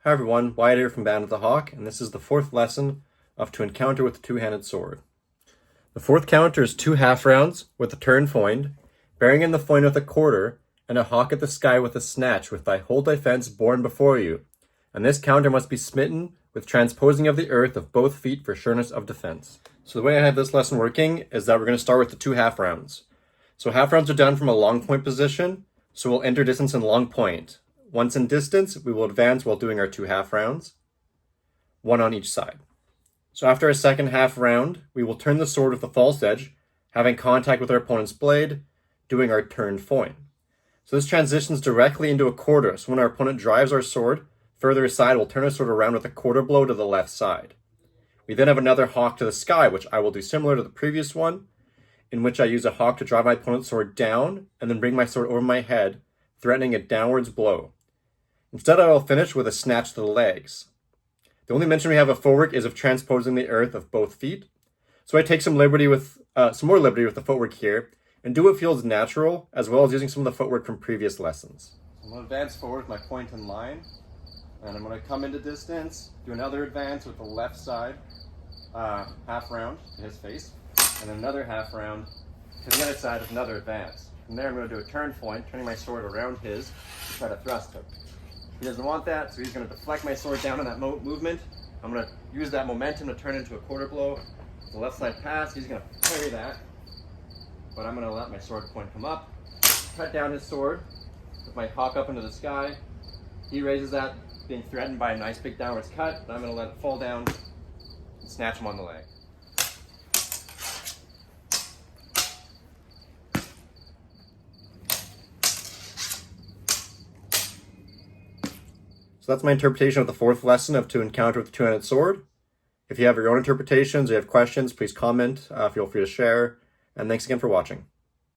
Hi everyone, Wyatt here from Band of the Hawk, and this is the fourth lesson of To Encounter with the Two-Handed Sword. The fourth counter is 2 half rounds with a turn foyne, bearing in the foyne with a quarter, and a hawk at the sky with a snatch with thy whole defense borne before you. And this counter must be smitten with transposing of the earth of both feet for sureness of defense. So the way I have this lesson working is that we're going to start with the 2 half rounds. So half rounds are done from a long point position, so we'll enter distance in long point. Once in distance, we will advance while doing our 2 half rounds, 1 on each side. So after our second half round, we will turn the sword with the false edge, having contact with our opponent's blade, doing our turn foyne. So this transitions directly into a quarter, so when our opponent drives our sword further aside, we'll turn our sword around with a quarter blow to the left side. We then have another hawk to the sky, which I will do similar to the previous one, in which I use a hawk to drive my opponent's sword down, and then bring my sword over my head, threatening a downwards blow. Instead, I will finish with a snatch to the legs. The only mention we have of footwork is of transposing the earth of both feet. So I take some more liberty with the footwork here, and do what feels natural, as well as using some of the footwork from previous lessons. I'm going to advance forward with my point in line, and I'm going to come into distance, do another advance with the left side, half round to his face, and then another half round to the other side with another advance. From there, I'm going to do a turn foyne, turning my sword around his to try to thrust him. He doesn't want that, so he's going to deflect my sword down in that movement. I'm going to use that momentum to turn into a quarter blow. The left side pass, he's going to parry that, but I'm going to let my sword point come up, cut down his sword with my hawk up into the sky. He raises that, being threatened by a nice big downwards cut, and I'm going to let it fall down and snatch him on the leg. So that's my interpretation of the fourth lesson of To Encounter with the Two-Handed Sword. If you have your own interpretations or you have questions, please comment. Feel free to share. And thanks again for watching.